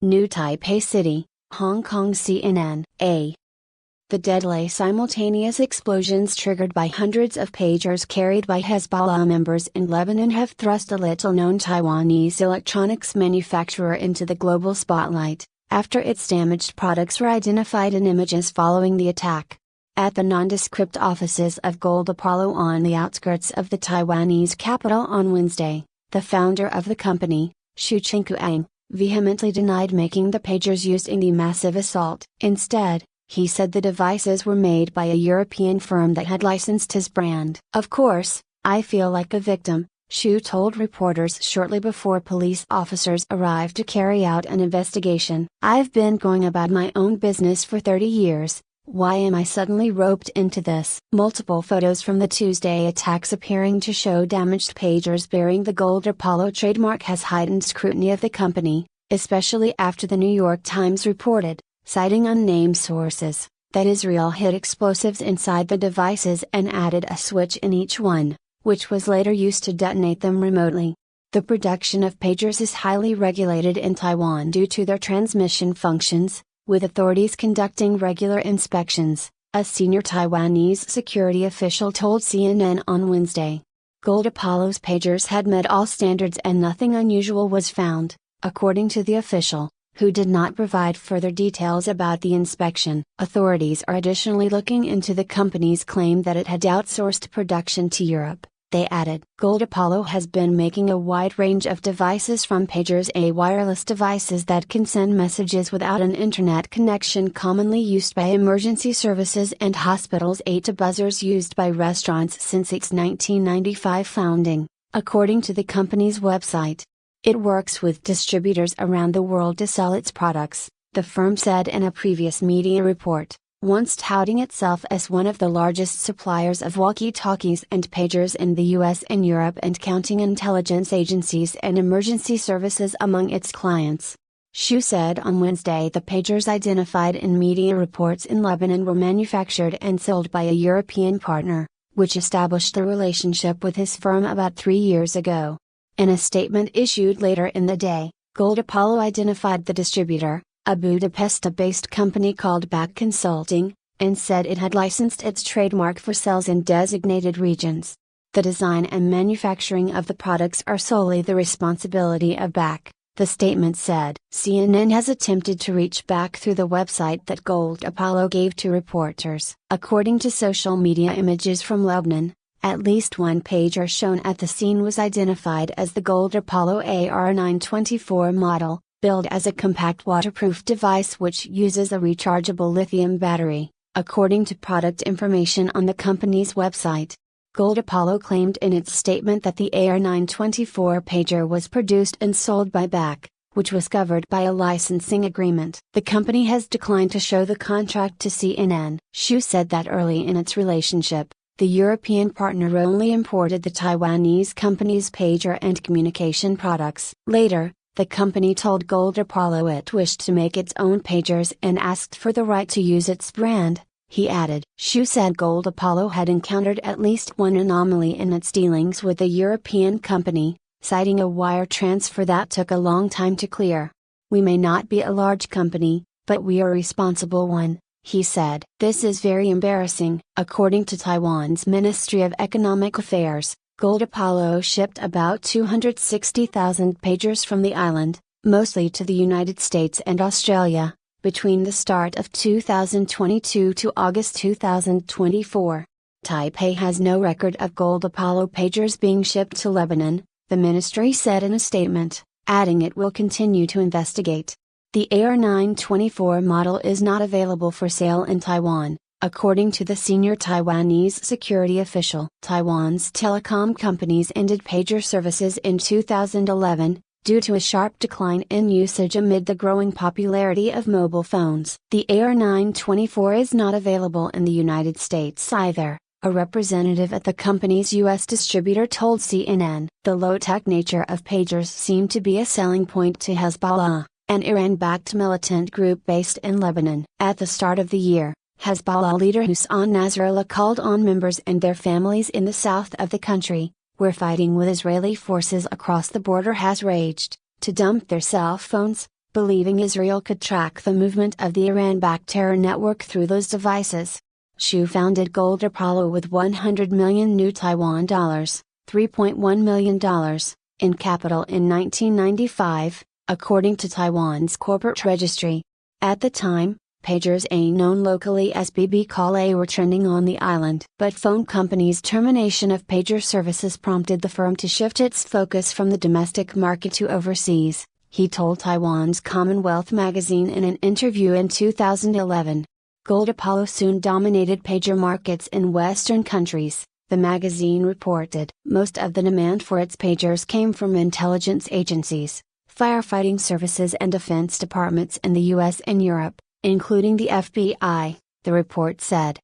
New Taipei City, Hong Kong CNN. The deadly simultaneous explosions triggered by hundreds of pagers carried by Hezbollah members in Lebanon have thrust a little-known Taiwanese electronics manufacturer into the global spotlight, after its damaged products were identified in images following the attack. At the nondescript offices of Gold Apollo on the outskirts of the Taiwanese capital on Wednesday, the founder of the company, Xu Qingkuang, vehemently denied making the pagers used in the massive assault. Instead, he said the devices were made by a European firm that had licensed his brand. "Of course, I feel like a victim," Xu told reporters shortly before police officers arrived to carry out an investigation. "I've been going about my own business for 30 years. Why am I suddenly roped into this?" Multiple photos from the Tuesday attacks appearing to show damaged pagers bearing the Gold Apollo trademark has heightened scrutiny of the company, especially after the New York Times reported, citing unnamed sources, that Israel hid explosives inside the devices and added a switch in each one, which was later used to detonate them remotely. The production of pagers is highly regulated in Taiwan due to their transmission functions, with authorities conducting regular inspections, a senior Taiwanese security official told CNN on Wednesday. Gold Apollo's pagers had met all standards and nothing unusual was found, according to the official, who did not provide further details about the inspection. Authorities are additionally looking into the company's claim that it had outsourced production to Europe, they added. Gold Apollo has been making a wide range of devices from pagers, wireless devices that can send messages without an internet connection commonly used by emergency services and hospitals, to buzzers used by restaurants since its 1995 founding, according to the company's website. It works with distributors around the world to sell its products, the firm said in a previous media report, once touting itself as one of the largest suppliers of walkie-talkies and pagers in the US and Europe and counting intelligence agencies and emergency services among its clients. Xu said on Wednesday the pagers identified in media reports in Lebanon were manufactured and sold by a European partner, which established a relationship with his firm about 3 years ago. In a statement issued later in the day, Gold Apollo identified the distributor, a Budapest-based company called Back Consulting, and said it had licensed its trademark for sales in designated regions. The design and manufacturing of the products are solely the responsibility of Back, the statement said. CNN has attempted to reach Back through the website that Gold Apollo gave to reporters. According to social media images from Lebanon, at least one pager shown at the scene was identified as the Gold Apollo AR924 model, billed as a compact waterproof device which uses a rechargeable lithium battery, according to product information on the company's website. Gold Apollo claimed in its statement that the AR924 pager was produced and sold by Back, which was covered by a licensing agreement. The company has declined to show the contract to CNN. Xu said that early in its relationship, the European partner only imported the Taiwanese company's pager and communication products. Later, the company told Gold Apollo it wished to make its own pagers and asked for the right to use its brand, he added. Xu said Gold Apollo had encountered at least one anomaly in its dealings with the European company, citing a wire transfer that took a long time to clear. "We may not be a large company, but we are a responsible one," he said. "This is very embarrassing." According to Taiwan's Ministry of Economic Affairs, Gold Apollo shipped about 260,000 pagers from the island, mostly to the United States and Australia, between the start of 2022 to August 2024. Taipei has no record of Gold Apollo pagers being shipped to Lebanon, the ministry said in a statement, adding it will continue to investigate. The AR924 model is not available for sale in Taiwan, according to the senior Taiwanese security official. Taiwan's telecom companies ended pager services in 2011, due to a sharp decline in usage amid the growing popularity of mobile phones. The AR924 is not available in the United States either, a representative at the company's U.S. distributor told CNN. The low-tech nature of pagers seemed to be a selling point to Hezbollah, an Iran-backed militant group based in Lebanon. At the start of the year, Hezbollah leader Hassan Nasrallah called on members and their families in the south of the country, where fighting with Israeli forces across the border has raged, to dump their cell phones, believing Israel could track the movement of the Iran-backed terror network through those devices. Xu founded Gold Apollo with 100 million new Taiwan dollars, $3.1 million, in capital in 1995, according to Taiwan's corporate registry. At the time, pagers A known locally as BB Call A were trending on the island. But phone company's termination of pager services prompted the firm to shift its focus from the domestic market to overseas, he told Taiwan's Commonwealth magazine in an interview in 2011. Gold Apollo soon dominated pager markets in Western countries, the magazine reported. Most of the demand for its pagers came from intelligence agencies, firefighting services and defense departments in the US and Europe, including the FBI, the report said.